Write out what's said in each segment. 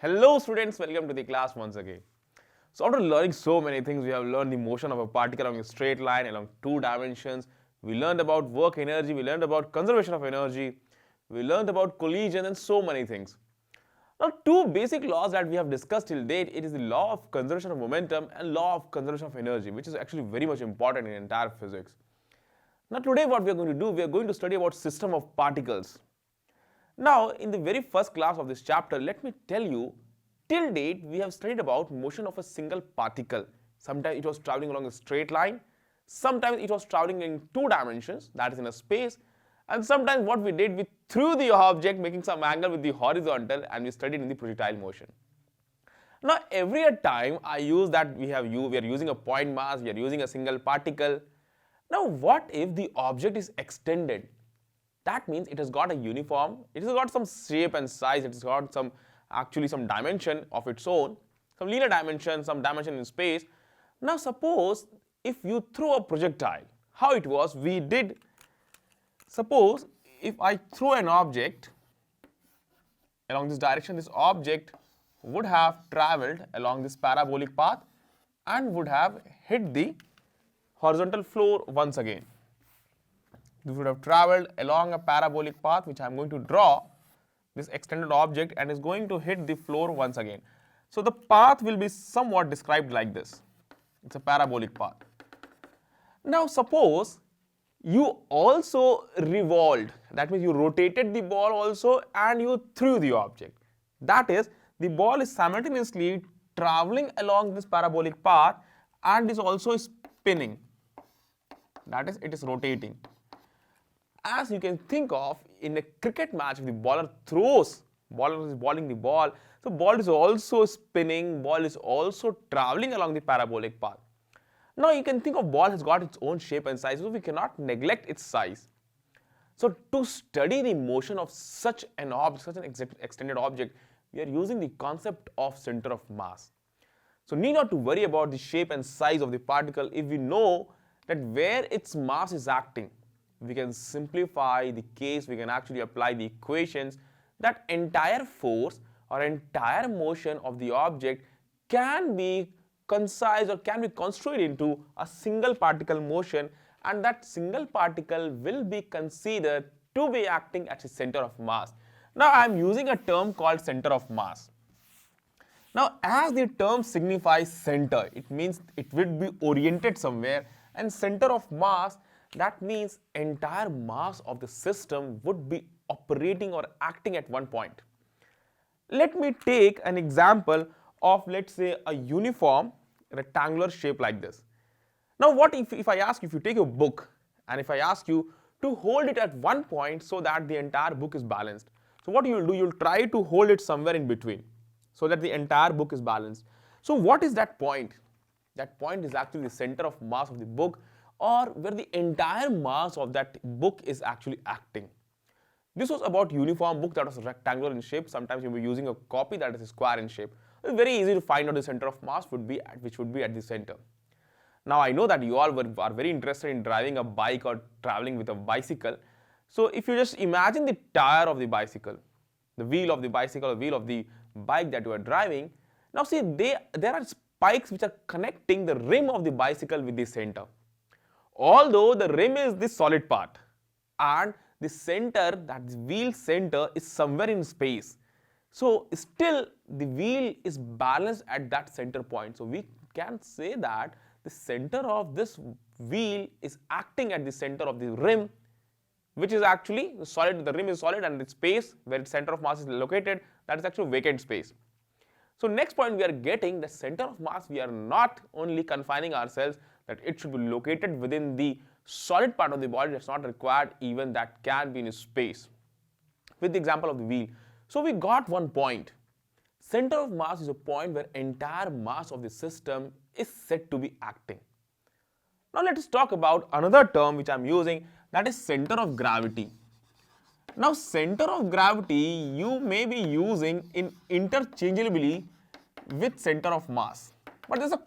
Hello students, welcome to the class once again. So after learning so many things, we have learned the motion of a particle along a straight line along two dimensions. We learned about work energy, we learned about conservation of energy, we learned about collision and so many things. Now two basic laws that we have discussed till date, it is the law of conservation of momentum and law of conservation of energy, which is actually very much important in entire physics. Now today what we are going to do, we are going to study about system of particles. Now, in the very first class of this chapter, let me tell you, till date we have studied about motion of a single particle. Sometimes it was traveling along a straight line, sometimes it was traveling in two dimensions, that is in a space, and sometimes what we did, we threw the object making some angle with the horizontal and we studied in the projectile motion. Now, every time I use that we are using a point mass, we are using a single particle. Now, what if the object is extended? That means it has got a uniform, it has got some shape and size, it has got some dimension of its own, some linear dimension, some dimension in space. Now suppose if you throw a projectile, how it was, we did, suppose if I throw an object along this direction, this object would have travelled along this parabolic path and would have hit the horizontal floor once again. This would have travelled along a parabolic path which I am going to draw, this extended object, and is going to hit the floor once again. So the path will be somewhat described like this. It's a parabolic path. Now suppose you also revolved, that means you rotated the ball also and you threw the object. That is, the ball is simultaneously travelling along this parabolic path and is also spinning. That is, it is rotating. As you can think of in a cricket match, if the bowler throws, bowler is bowling the ball, so ball is also spinning, ball is also traveling along the parabolic path. Now you can think of ball has got its own shape and size, so we cannot neglect its size. So to study the motion of such an object, such an extended object, we are using the concept of center of mass. So need not to worry about the shape and size of the particle if we know that where its mass is acting. We can simplify the case, we can actually apply the equations that entire force or entire motion of the object can be concise or can be construed into a single particle motion, and that single particle will be considered to be acting at the center of mass. Now I am using a term called center of mass. Now as the term signifies center, it means it will be oriented somewhere, and center of mass, that means entire mass of the system would be operating or acting at one point. Let me take an example of, let's say, a uniform rectangular shape like this. Now what if I ask you, if you take a book and if I ask you to hold it at one point so that the entire book is balanced. So what you will do, you will try to hold it somewhere in between so that the entire book is balanced. So what is that point? That point is actually the center of mass of the book, or where the entire mass of that book is actually acting. This was about uniform book that was rectangular in shape. Sometimes you will be using a copy that is square in shape. It's very easy to find out the center of mass which would be at the center. Now I know that you all are very interested in driving a bike or traveling with a bicycle. So if you just imagine the tire of the bicycle, the wheel of the bicycle, the wheel of the bike that you are driving. Now see, there are spikes which are connecting the rim of the bicycle with the center. Although the rim is the solid part and the center, that the wheel center, is somewhere in space. So still the wheel is balanced at that center point. So we can say that the center of this wheel is acting at the center of the rim, which is actually solid. The rim is solid and the space where the center of mass is located, that is actually vacant space. So next point, we are getting the center of mass. We are not only confining ourselves that it should be located within the solid part of the body. That's not required, even that can be in space. With the example of the wheel. So we got one point. Center of mass is a point where entire mass of the system is said to be acting. Now let us talk about another term which I am using, that is center of gravity. Now center of gravity you may be using interchangeably with center of mass, but there's a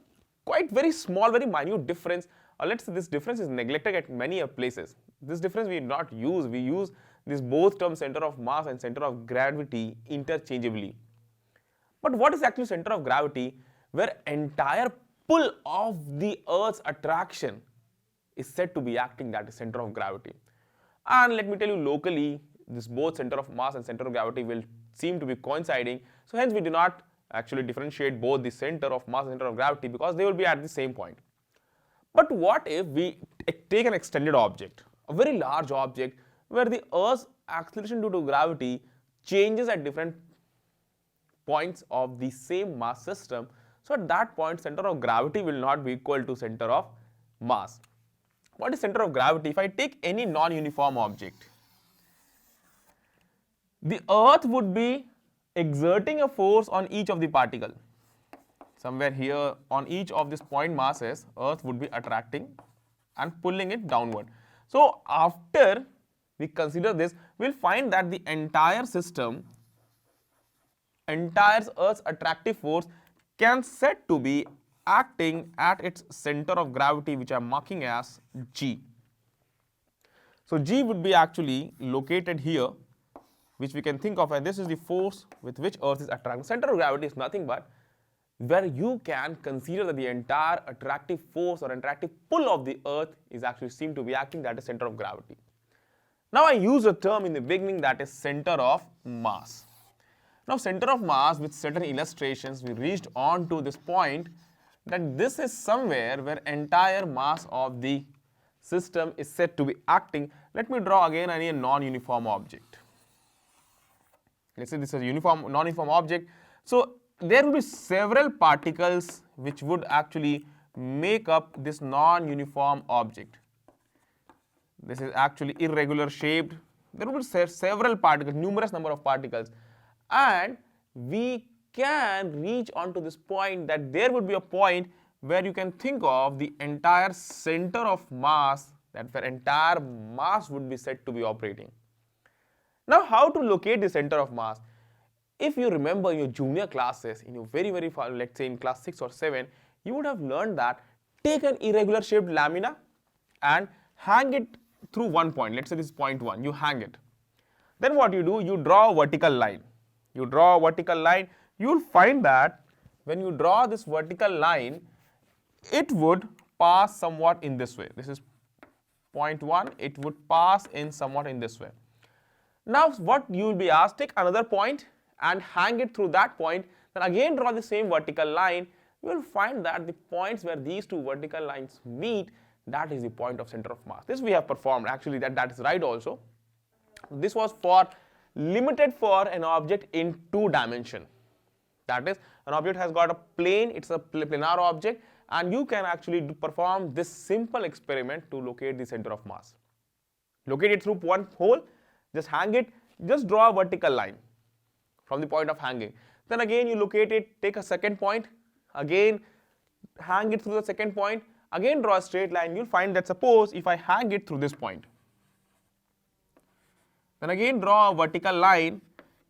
quite very small, very minute difference, or let's say this difference is neglected at many places. This difference we not use, we use these both terms, center of mass and center of gravity, interchangeably. But what is actually center of gravity, where entire pull of the Earth's attraction is said to be acting, that is center of gravity. And let me tell you, locally, this both center of mass and center of gravity will seem to be coinciding. So hence we do not actually differentiate both the center of mass and center of gravity, because they will be at the same point. But what if we take an extended object, a very large object, where the Earth's acceleration due to gravity changes at different points of the same mass system? So at that point, center of gravity will not be equal to center of mass. What is center of gravity? If I take any non-uniform object, the Earth would be exerting a force on each of the particle. Somewhere here on each of these point masses, Earth would be attracting and pulling it downward. So after we consider this, we'll find that the entire system, entire Earth's attractive force can said to be acting at its center of gravity, which I'm marking as G. So G would be actually located here, which we can think of as this is the force with which Earth is attracting. Center of gravity is nothing but where you can consider that the entire attractive force or attractive pull of the Earth is actually seen to be acting, that is center of gravity. Now I use a term in the beginning, that is center of mass. Now center of mass, with certain illustrations, we reached on to this point that this is somewhere where entire mass of the system is said to be acting. Let me draw again a non-uniform object. Let's say this is a non-uniform object. So there will be several particles which would actually make up this non-uniform object. This is actually irregular shaped. There will be several particles, numerous number of particles, and we can reach on to this point that there would be a point where you can think of the entire center of mass, that where entire mass would be said to be operating. Now how to locate the center of mass? If you remember in your junior classes, in your very far, let's say in class 6 or 7, you would have learned that take an irregular shaped lamina and hang it through one point. Let's say this is point 1, you hang it. Then what you do, you draw a vertical line. You draw a vertical line, you'll find that when you draw this vertical line, it would pass somewhat in this way. This is point 1, it would pass in somewhat in this way. Now what you will be asked, take another point and hang it through that point, then again draw the same vertical line. You will find that the points where these two vertical lines meet, that is the point of center of mass. This we have performed, actually that is right also. This was limited for an object in 2 dimension. That is, an object has got a plane, it's a planar object, and you can actually perform this simple experiment to locate the center of mass. Locate it through one hole, just hang it, just draw a vertical line from the point of hanging. Then again you locate it, take a second point, again hang it through the second point, again draw a straight line. You'll find that suppose if I hang it through this point, then again draw a vertical line,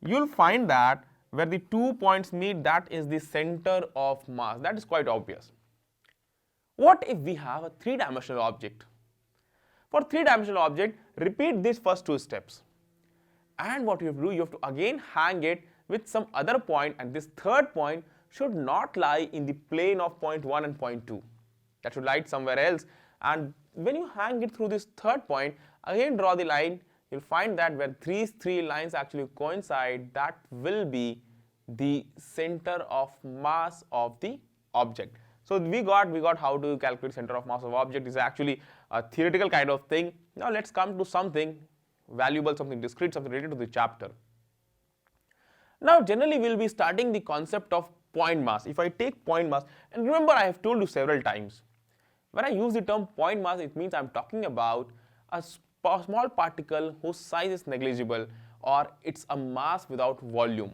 you'll find that where the 2 points meet, that is the center of mass. That is quite obvious. What if we have a 3-dimensional object? For 3-dimensional object, repeat these first 2 steps. And what you have to do, you have to again hang it with some other point, and this third point should not lie in the plane of point 1 and point 2. That should lie somewhere else. And when you hang it through this third point, again draw the line, you'll find that where these 3 lines actually coincide, that will be the center of mass of the object. So we got how to calculate center of mass of object. Is actually a theoretical kind of thing. Now let's come to something valuable, something discrete, something related to the chapter. Now generally we'll be starting the concept of point mass. If I take point mass, and remember I have told you several times, when I use the term point mass, it means I'm talking about a small particle whose size is negligible, or it's a mass without volume.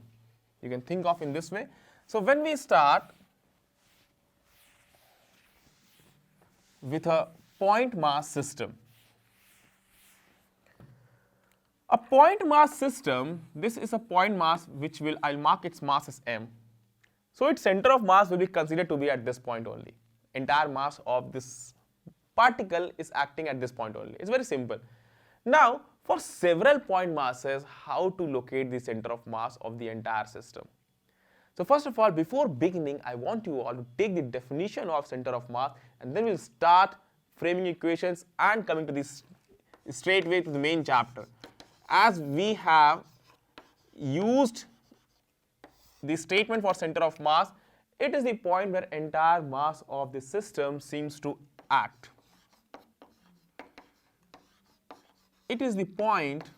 You can think of in this way. So when we start with a point mass system, a point mass system, this is a point mass which I'll mark its mass as m. So its center of mass will be considered to be at this point only. Entire mass of this particle is acting at this point only. It's very simple. Now for several point masses, how to locate the center of mass of the entire system? So first of all, before beginning, I want you all to take the definition of center of mass, and then we'll start framing equations and coming to this straight way to the main chapter. As we have used the statement for center of mass, it is the point where entire mass of the system seems to act. It is the point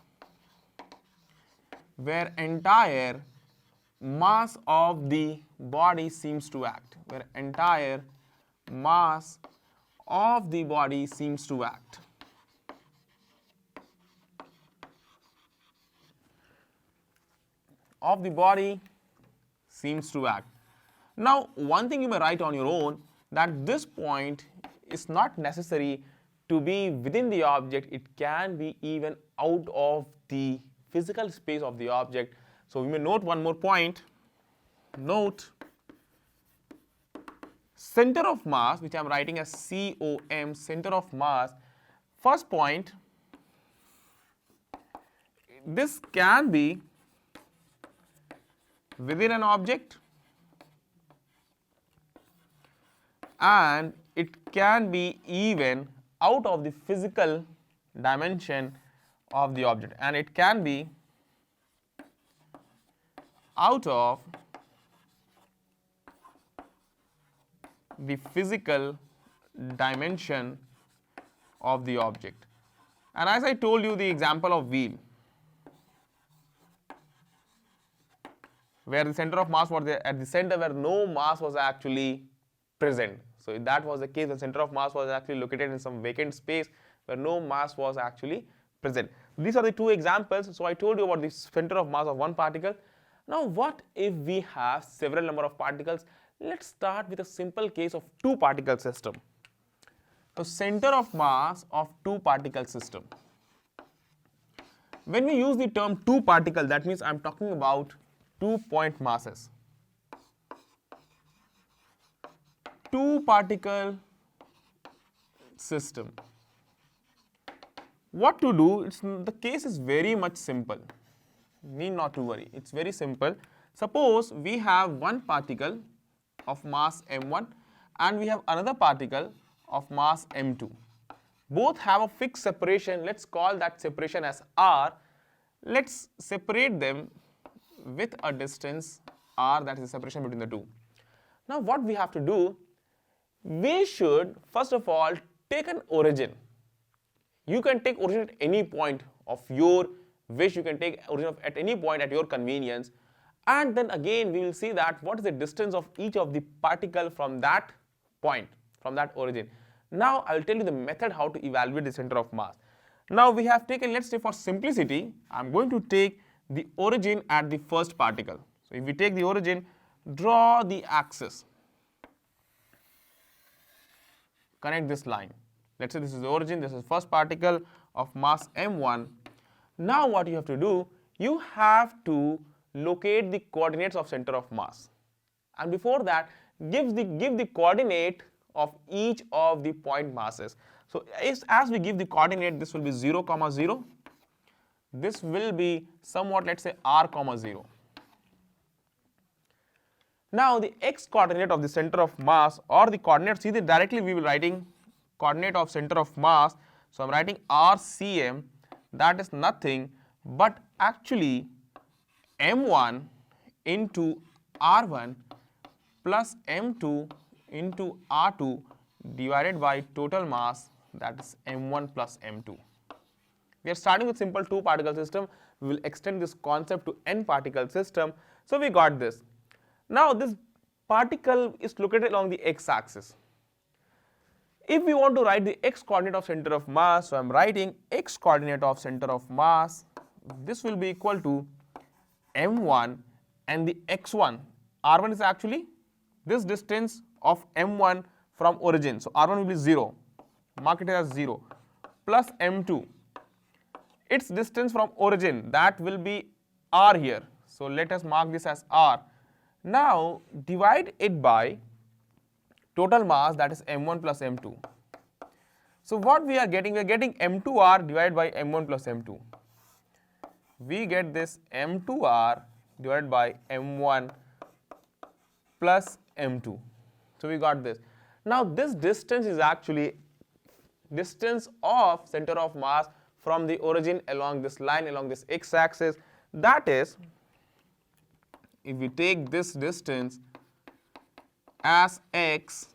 where entire mass of the body seems to act, where entire mass of the body seems to act. Of the body seems to act. Now, one thing you may write on your own, that this point is not necessary to be within the object, it can be even out of the physical space of the object. So we may note one more point. Note center of mass, which I am writing as COM, center of mass. First point, this can be within an object and it can be even out of the physical dimension of the object, and it can be out of the physical dimension of the object. And as I told you the example of wheel, where the center of mass was there at the center where no mass was actually present. So if that was the case, the center of mass was actually located in some vacant space where no mass was actually present. These are the two examples. So I told you about the center of mass of one particle. Now what if we have several number of particles? Let's start with a simple case of two particle system. So center of mass of two particle system. When we use the term two particle, that means I'm talking about 2 point masses. Two particle system. What to do? The case is very much simple. Need not to worry. It's very simple. Suppose we have one particle of mass m1 and we have another particle of mass m2. Both have a fixed separation. Let's call that separation as r. Let's separate them with a distance r, that is the separation between the two. Now what we have to do, we should first of all take an origin. You can take origin at any point of your wish, you can take origin at any point at your convenience, and then again we will see that what is the distance of each of the particle from that point, from that origin. Now I will tell you the method how to evaluate the center of mass. Now we have taken, let's say for simplicity, I am going to take the origin at the first particle. So if we take the origin, draw the axis, connect this line. Let's say this is the origin, this is first particle of mass m1. Now what you have to do, you have to locate the coordinates of center of mass, and before that give the coordinate of each of the point masses. So as we give the coordinate, this will be 0, 0. This will be somewhat, let's say r, 0. Now the x coordinate of the center of mass, or the coordinates, see that directly we will writing coordinate of center of mass. So I'm writing RCM, that is nothing but actually m1 into r1 plus m2 into r2 divided by total mass, that is m1 plus m2. We are starting with simple two particle system. We will extend this concept to n particle system. So we got this. Now this particle is located along the x axis. If we want to write the x coordinate of center of mass, so I am writing x coordinate of center of mass, this will be equal to m1 and the x1. r1 is actually this distance of m1 from origin. So r1 will be 0, mark it as 0, plus m2. Its distance from origin, that will be r here. So let us mark this as r. Now divide it by total mass, that is m1 plus m2. So what we are getting m2r divided by m1 plus m2. We get this m2r divided by m1 plus m2. So we got this. Now this distance is actually distance of center of mass from the origin along this line, along this x-axis. That is, if we take this distance as x,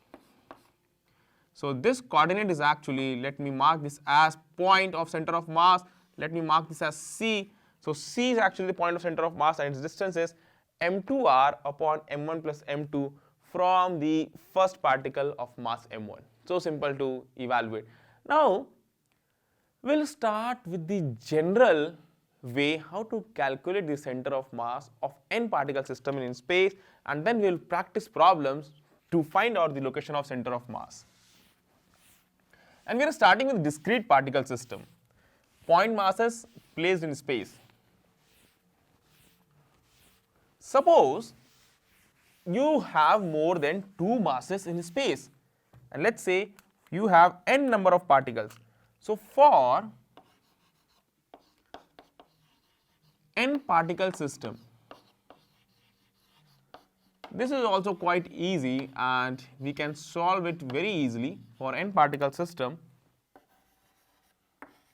so this coordinate is actually, let me mark this as point of center of mass, let me mark this as C. So C is actually the point of center of mass and its distance is m2r upon m1 plus m2 from the first particle of mass m1. So simple to evaluate. Now we'll start with the general way how to calculate the center of mass of n particle system in space, and then we'll practice problems to find out the location of center of mass. And we are starting with discrete particle system, point masses placed in space. Suppose you have more than 2 masses in space, and let's say you have n number of particles. So for n particle system, this is also quite easy and we can solve it very easily. For n particle system,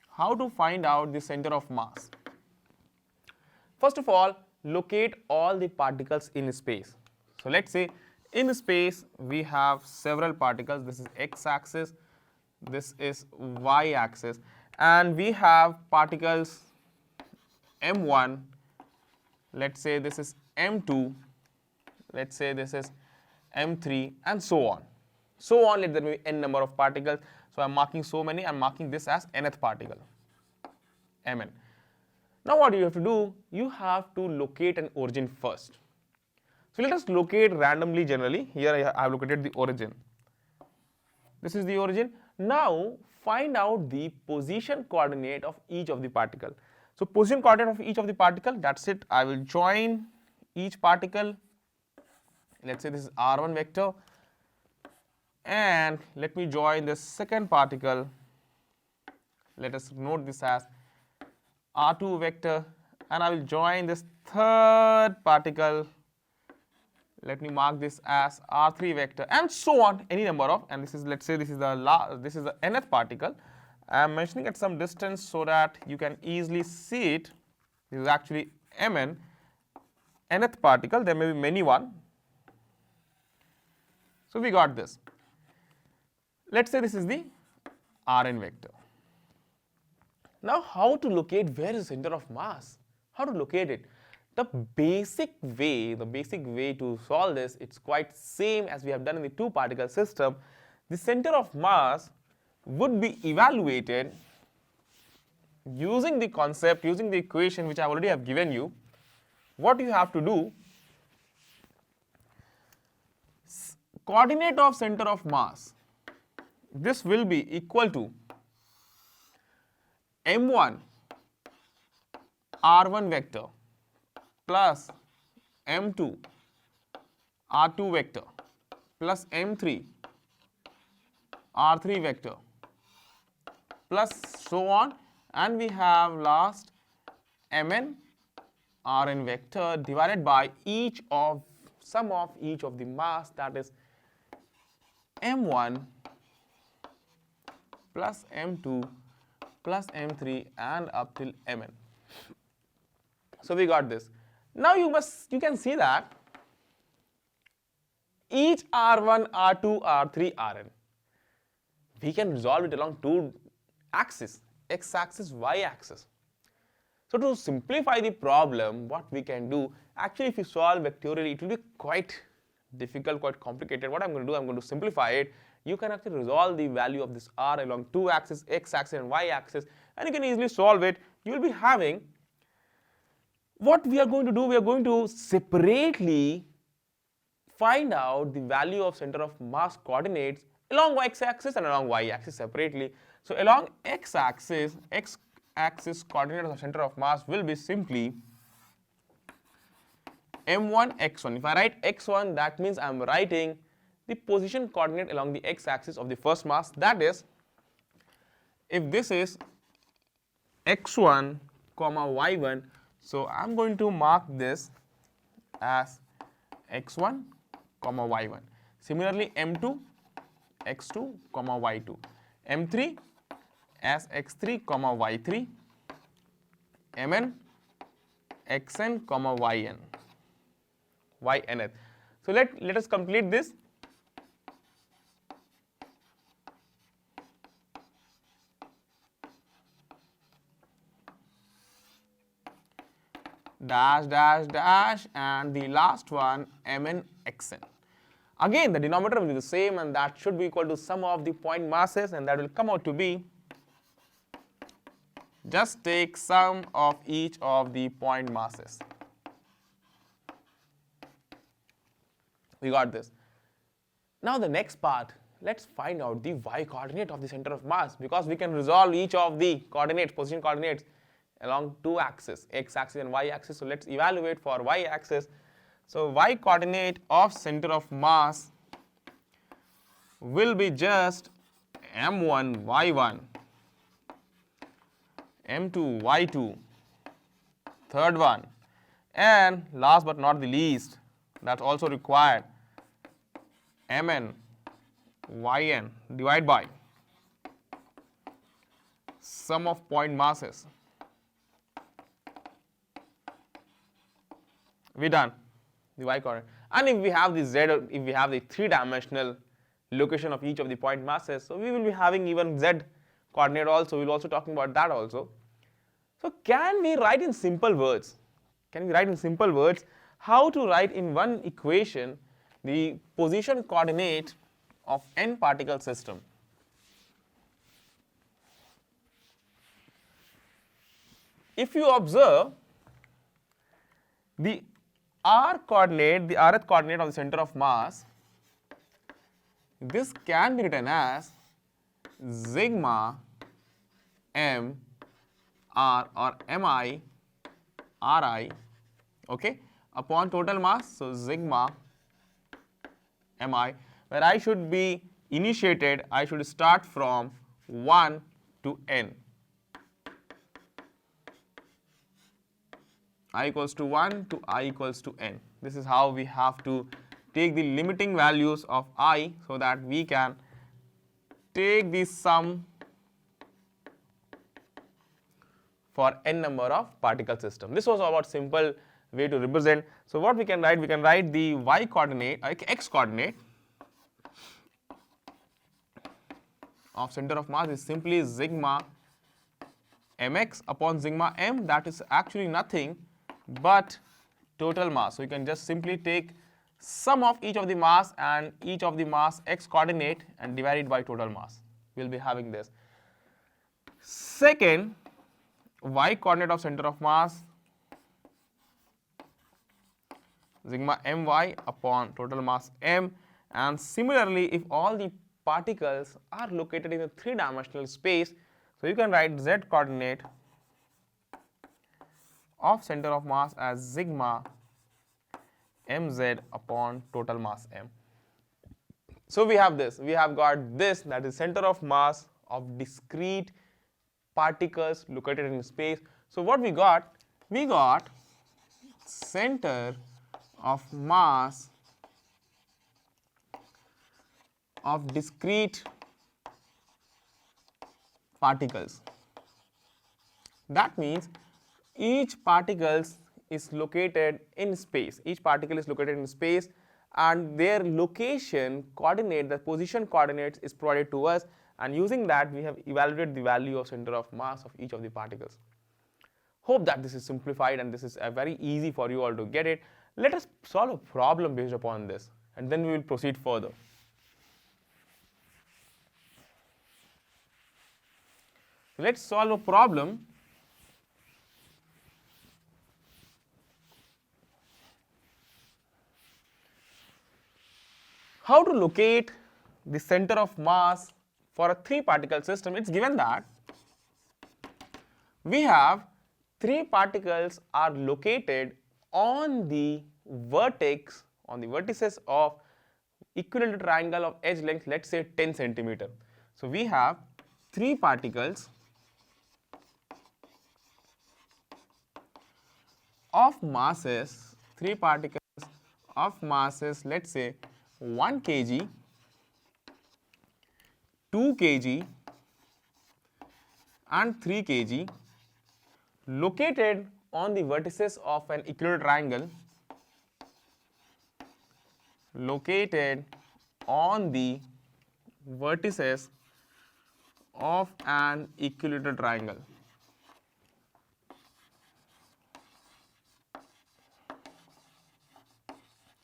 how to find out the center of mass? First of all, locate all the particles in space. So let's say in space we have several particles. This is x-axis, this is y-axis, and we have particles m1, let's say this is m2, let's say this is m3, and so on. So on, let there be n number of particles. So I'm marking so many, I'm marking this as nth particle, mn. Now what you have to do, you have to locate an origin first. So let us locate randomly generally. Here I have located the origin. This is the origin. Now find out the position coordinate of each of the particle. So position coordinate of each of the particle, that's it. I will join each particle. Let's say this is r1 vector, and let me join the second particle. Let us note this as r2 vector, and I will join this third particle. Let me mark this as r3 vector, and so on, any number of, and this is, let's say this is the nth particle. I am mentioning at some distance so that you can easily see it. This is actually mn, nth particle. There may be many one. So we got this. Let's say this is the Rn vector. Now how to locate where is the center of mass? How to locate it? The basic way to solve this, it's quite same as we have done in the 2 particle system. The center of mass would be evaluated using the concept, using the equation which I already have given you. What you have to do, coordinate of center of mass, this will be equal to m1 r1 vector plus m2 r2 vector plus m3 r3 vector plus so on, and we have last mn rn vector divided by sum of each of the mass, that is m1 plus m2 plus m3 and up till mn. So we got this. Now you can see that each r1, r2, r3, rn, we can resolve it along 2 axes, x-axis, y-axis. So to simplify the problem, what we can do, actually if you solve vectorially, it will be quite difficult, quite complicated. What I'm going to do, I'm going to simplify it. You can actually resolve the value of this r along 2 axes, x-axis and y-axis, and you can easily solve it. You will be having, what we are going to do, we are going to separately find out the value of center of mass coordinates along x-axis and along y-axis separately. So along x-axis coordinate of the center of mass will be simply m1 x1. If I write x1, that means I am writing the position coordinate along the x-axis of the first mass. That is, if this is x1 comma y1, so I am going to mark this as x1 comma y1. Similarly, m2 x2 comma y2, m3 as x3 comma y3, mn xn comma ynth. So let us complete this. Dash dash dash, and the last one mn xn. Again the denominator will be the same, and that should be equal to sum of the point masses, and that will come out to be, just take sum of each of the point masses. We got this. Now the next part, let's find out the y coordinate of the center of mass, because we can resolve each of the coordinates, position coordinates, along two axes, x axis and y axis. So let's evaluate for y axis. So y coordinate of center of mass will be just m1 y1, m2 y2, third one, and last but not the least, that's also required, mn yn divided by sum of point masses. We done the y coordinate. And if we have the z, if we have the three-dimensional location of each of the point masses, so we will be having even z coordinate also. We will also talking about that also. So can we write in simple words? Can we write in simple words how to write in one equation the position coordinate of n particle system? If you observe the r coordinate, the rth coordinate of the center of mass, this can be written as sigma m r or mi ri, okay, upon total mass. So sigma mi, where I should be initiated, I should start from 1 to n. I equals to 1 to I equals to n. This is how we have to take the limiting values of I, so that we can take the sum for n number of particle system. This was about simple way to represent. So what we can write the y coordinate, x coordinate of center of mass is simply sigma mx upon sigma m, that is actually nothing but total mass. So you can just simply take sum of each of the mass and each of the mass x coordinate and divide it by total mass. We will be having this. Second, y coordinate of center of mass sigma my upon total mass m, and similarly if all the particles are located in a three-dimensional space, so you can write z coordinate of center of mass as sigma mz upon total mass m. So we have this, we have got this, that is center of mass of discrete particles located in space. So what we got center of mass of discrete particles. That means each particle is located in space. Each particle is located in space, and their location coordinate, the position coordinates is provided to us, and using that we have evaluated the value of center of mass of each of the particles. Hope that this is simplified and this is very easy for you all to get it. Let us solve a problem based upon this, and then we will proceed further. Let's solve a problem. How to locate the center of mass for a three-particle system? It's given that we have three particles are located on the vertex, on the vertices of equilateral triangle of edge length, let's say 10 centimeter. So we have three particles of masses, let's say 1 kg, 2 kg and 3 kg located on the vertices of an equilateral triangle, located on the vertices of an equilateral triangle.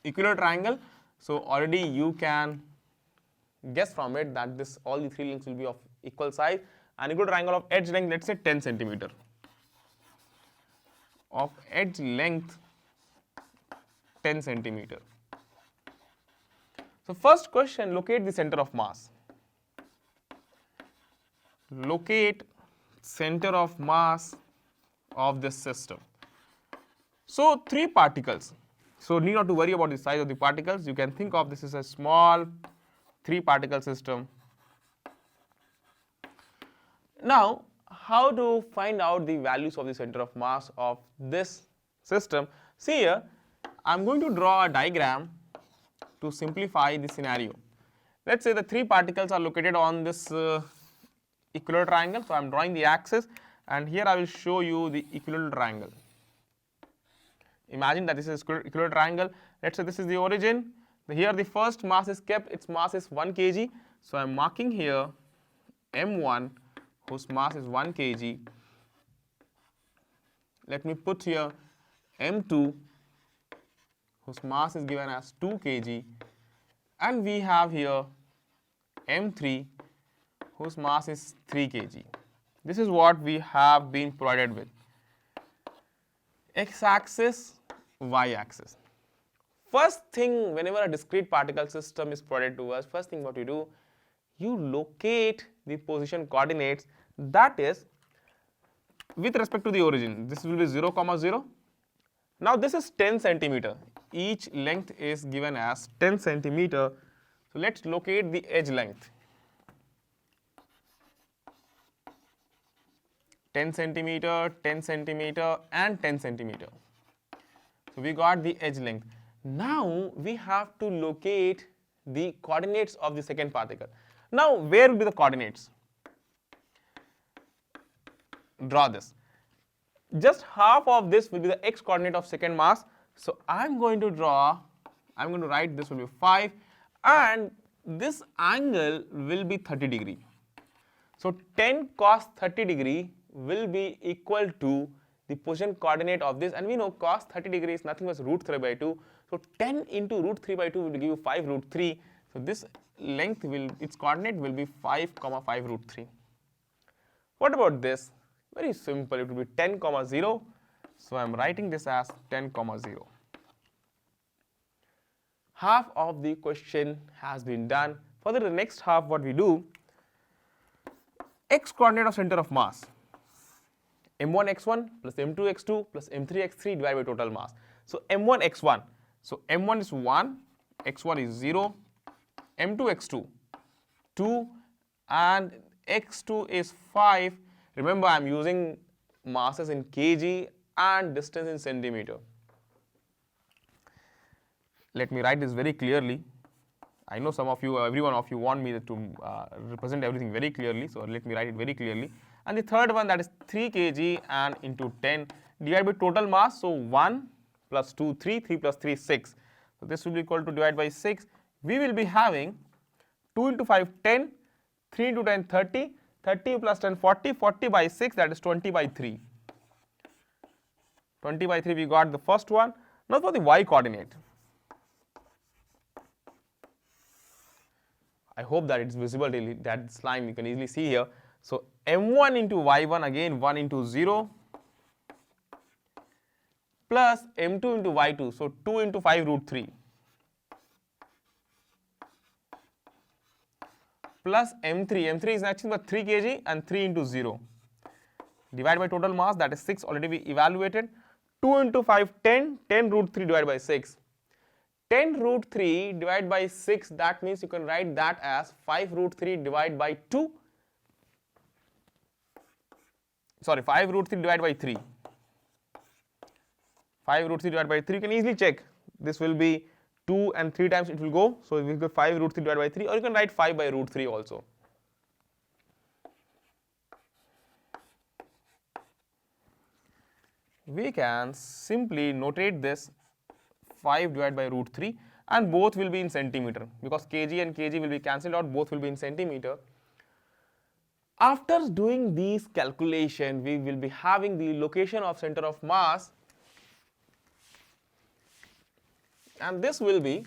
Equilateral triangle, so already you can guess from it that this all the three lengths will be of equal size. An equilateral triangle of edge length, let's say 10 centimeter. Of edge length 10 centimeter. So first question, locate the center of mass. Locate center of mass of this system. So three particles. So need not to worry about the size of the particles. You can think of this as a small 3 particle system. Now, how to find out the values of the center of mass of this system? See here, I am going to draw a diagram to simplify the scenario. Let's say the 3 particles are located on this equilateral triangle. So I am drawing the axis, and here I will show you the equilateral triangle. Imagine that this is equilateral triangle. Let's say this is the origin. Here the first mass is kept, its mass is 1 kg. So I am marking here M1 whose mass is 1 kg. Let me put here M2 whose mass is given as 2 kg, and we have here M3 whose mass is 3 kg. This is what we have been provided with. X-axis, Y-axis. First thing, whenever a discrete particle system is provided to us, first thing what you do, you locate the position coordinates, that is with respect to the origin. This will be 0, 0. Now this is 10 centimeter. Each length is given as 10 centimeter. So let's locate the edge length. 10 centimeter, 10 centimeter and 10 centimeter. So we got the edge length. Now we have to locate the coordinates of the second particle. Now where will be the coordinates? Draw this. Just half of this will be the x coordinate of second mass. So I'm going to write this will be 5, and this angle will be 30 degree. So 10 cos 30 degree will be equal to the position coordinate of this, and we know cos 30 degree is nothing but root 3 by 2. So 10 into root 3 by 2 will give you 5 root 3. So this length its coordinate will be 5, 5 root 3. What about this? Very simple, it will be 10, 0. So I am writing this as 10, 0. Half of the question has been done. Further, the next half, what we do, x coordinate of center of mass. M1 x1 plus M2 x2 plus M3 x3 divided by total mass. So M1 x1. So M1 is 1, x1 is 0, M2 x2 2 and x2 is 5. Remember, I am using masses in kg and distance in centimeter. Let me write this very clearly. I know some of you, every one of you want me to represent everything very clearly, so let me write it very clearly. And the third one, that is 3 kg and into 10 divided by total mass. So 1 plus 2, 3, 3 plus 3, 6. So this will be equal to divide by 6. We will be having 2 into 5, 10, 3 into 10, 30, 30 plus 10, 40, 40 by 6, that is 20 by 3. 20 by 3 we got the first one. Now for the y coordinate. I hope that it's visible, that this line you can easily see here. So M1 into Y1, again 1 into 0 plus M2 into Y2, so 2 into 5 root 3 plus M3 is nothing but 3 kg and 3 into 0 divided by total mass, that is 6, already we evaluated. 2 into 5, 10, 10 root 3 divided by 6. 10 root 3 divided by 6, that means you can write that as 5 root 3 divided by 2. Sorry, 5 root 3 divided by 3. 5 root 3 divided by 3, you can easily check. This will be 2 and 3 times it will go. So we will go 5 root 3 divided by 3, or you can write 5 by root 3 also. We can simply notate this 5 divided by root 3, and both will be in centimeter because kg and kg will be cancelled out, both will be in centimeter. After doing these calculations, we will be having the location of center of mass, and this will be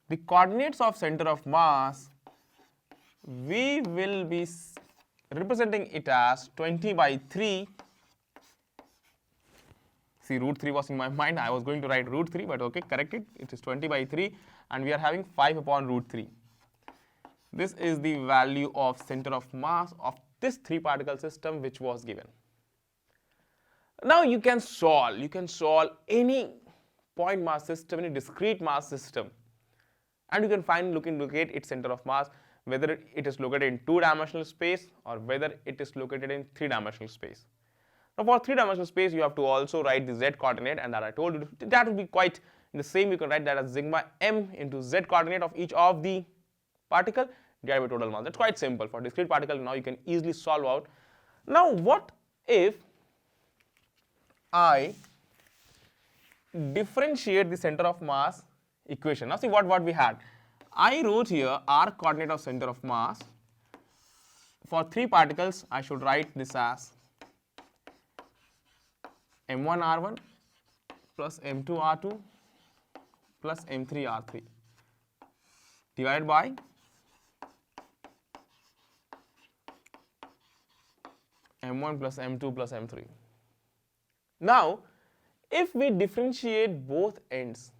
the coordinates of center of mass. We will be representing it as 20 by 3. See, root 3 was in my mind. I was going to write root 3, but okay, correct it. It is 20 by 3, and we are having 5 upon root 3. This is the value of center of mass of this 3-particle system which was given. Now you can solve any point mass system, any discrete mass system, and you can locate its center of mass, whether it is located in 2-dimensional space or whether it is located in 3-dimensional space. Now for 3-dimensional space, you have to also write the z coordinate, and that I told you that will be quite the same. You can write that as sigma m into z coordinate of each of the particle divided by total mass. That's quite simple. For discrete particle, now you can easily solve out. Now what if I differentiate the center of mass equation? Now see what we had. I wrote here r coordinate of center of mass. For 3 particles, I should write this as m1 r1 plus m2 r2 plus m3 r3 divided by m1 plus m2 plus m3. Now, if we differentiate both ends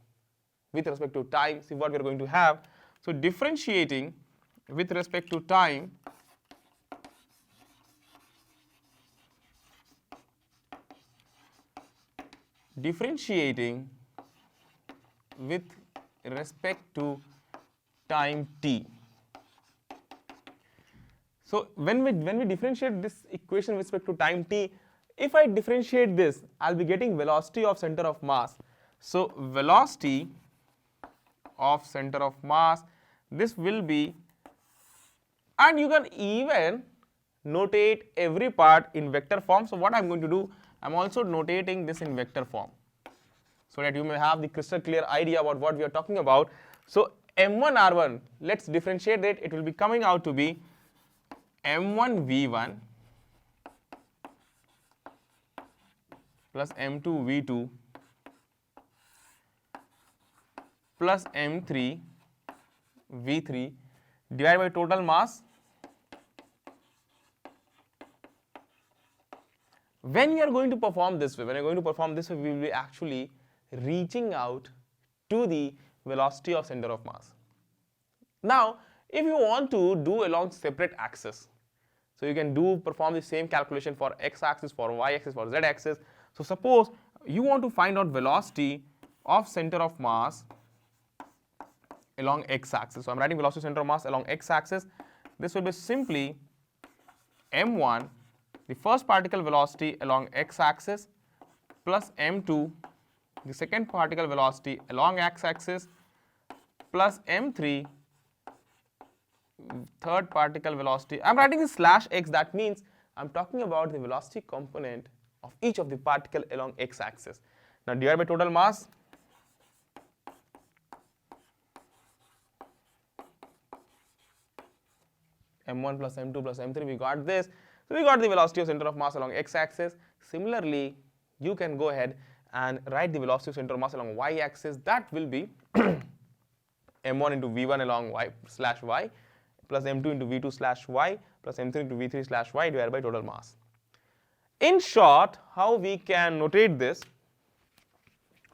with respect to time, see what we are going to have. So differentiating with respect to time, t. So when we differentiate this equation with respect to time t, if I differentiate this, I'll be getting velocity of center of mass. So velocity of center of mass, this will be, and you can even notate every part in vector form. So what I'm going to do, I'm also notating this in vector form so that you may have the crystal clear idea about what we are talking about. So m1 r1, let's differentiate it. It will be coming out to be m1 v1 plus m2 v2 plus m3 v3 divided by total mass. When we are going to perform this way, we will be actually reaching out to the velocity of center of mass. Now, if you want to do along separate axes, so you can perform the same calculation for x-axis, for y-axis, for z-axis. So suppose you want to find out velocity of center of mass along x-axis. So I'm writing velocity of center of mass along x-axis. This will be simply m1, the first particle velocity along x-axis, plus m2, the second particle velocity along x-axis, plus m3, third particle velocity. I'm writing this slash x, that means I'm talking about the velocity component of each of the particle along x-axis. Now divided by total mass. m1 plus m2 plus m3, we got this. So we got the velocity of center of mass along x-axis. Similarly, you can go ahead and write the velocity of center of mass along y-axis. That will be m1 into v1 along y slash y plus m2 into v2 slash y plus m3 into v3 slash y divided by total mass. In short, how we can notate this,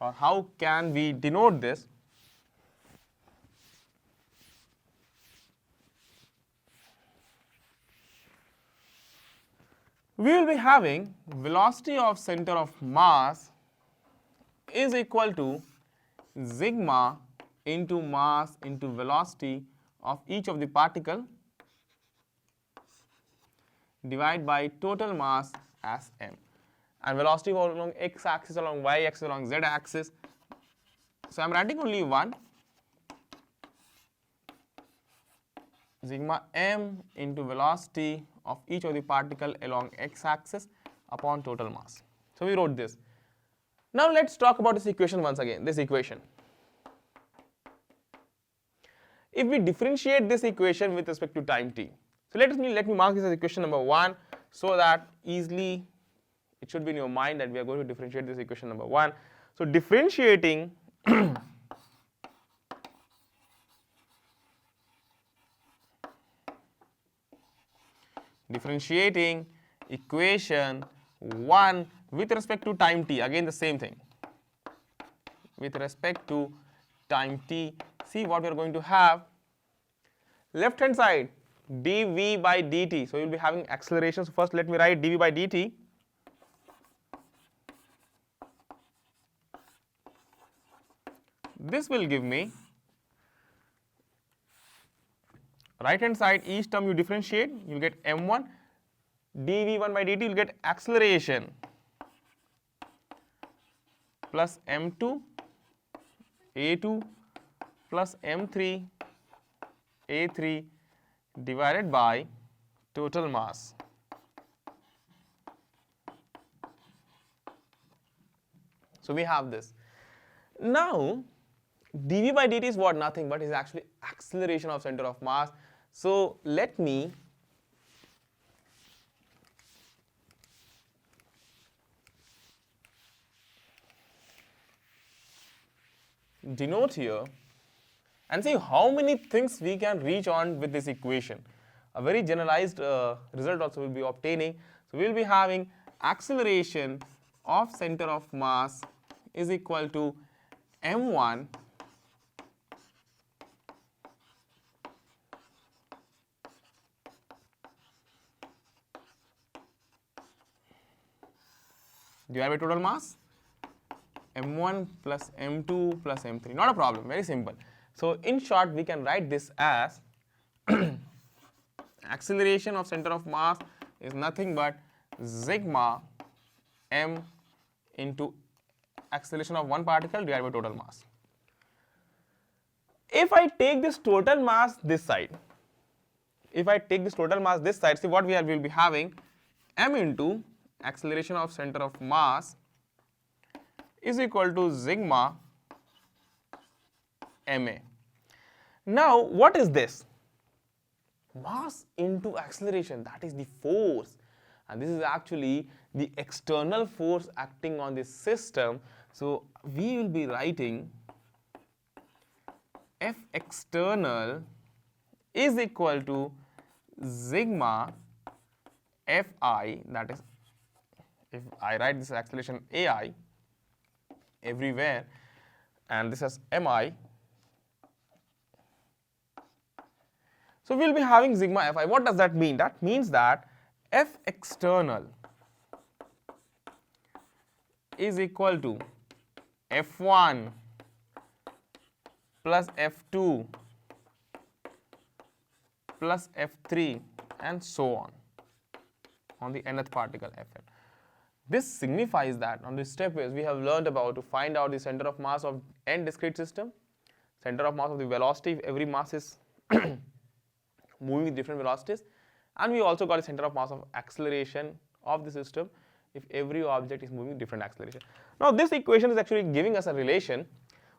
or how can we denote this? We will be having velocity of center of mass is equal to sigma into mass into velocity of each of the particle divided by total mass as m. And velocity along x-axis, along y-axis, along z-axis. So I'm writing only one, sigma m into velocity of each of the particle along x-axis upon total mass. So we wrote this. Now let's talk about this equation once again, this equation. If we differentiate this equation with respect to time t, so let me mark this as equation number 1 so that easily it should be in your mind that we are going to differentiate this equation number 1. So differentiating equation 1 with respect to time t, again the same thing. With respect to time t, see what we are going to have. Left hand side, dv by dt. So you will be having acceleration. So first let me write dv by dt. This will give me, right hand side, each term you differentiate, you will get m1, dv1 by dt, you will get acceleration plus m2, a2 plus m3, a3 divided by total mass. So we have this. Now dv by dt is what? Nothing but is actually acceleration of center of mass. So let me denote here and see how many things we can reach on with this equation. A very generalized result also will be obtaining. So we will be having acceleration of center of mass is equal to m1 divided by total mass, m1 plus m2 plus m3. Not a problem, very simple. So in short, we can write this as acceleration of center of mass is nothing but sigma m into acceleration of one particle divided by total mass. If I take this total mass this side, see what we will be having, m into acceleration of center of mass is equal to sigma ma. Now what is this? Mass into acceleration, that is the force, and this is actually the external force acting on this system. So we will be writing F external is equal to sigma Fi, that is, if I write this acceleration Ai everywhere and this as Mi, so we will be having sigma Fi. What does that mean? That means that F external is equal to F1 plus F2 plus F3 and so on the nth particle Fn. This signifies that on this step we have learned about to find out the center of mass of n discrete system, center of mass of the velocity if every mass is moving with different velocities, and we also got a center of mass of acceleration of the system if every object is moving with different acceleration. Now this equation is actually giving us a relation.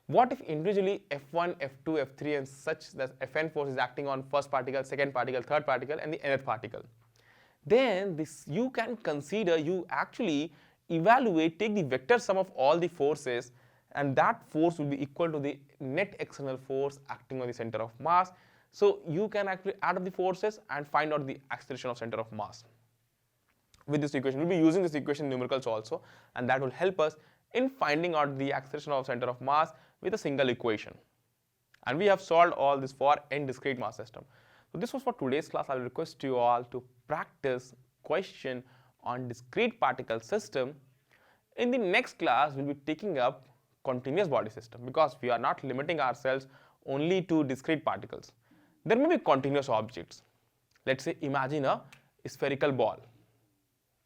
What if individually F1, F2, F3 and such that Fn force is acting on first particle, second particle, third particle and the nth particle? Then this you can consider, you actually evaluate, take the vector sum of all the forces, and that force will be equal to the net external force acting on the center of mass. So you can actually add up the forces and find out the acceleration of center of mass. With this equation, we'll be using this equation in numericals also, and that will help us in finding out the acceleration of center of mass with a single equation. And we have solved all this for n discrete mass system. So this was for today's class. I will request you all to practice question on discrete particle system. In the next class, we'll be taking up continuous body system, because we are not limiting ourselves only to discrete particles. There may be continuous objects. Let's say imagine a spherical ball.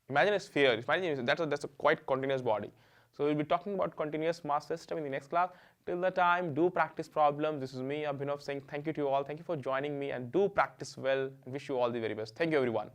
Imagine a sphere. Imagine that's a quite continuous body. So we'll be talking about continuous mass system in the next class. Till the time, do practice problems. This is me, Abhinav, saying thank you to you all. Thank you for joining me, and do practice well. And wish you all the very best. Thank you, everyone.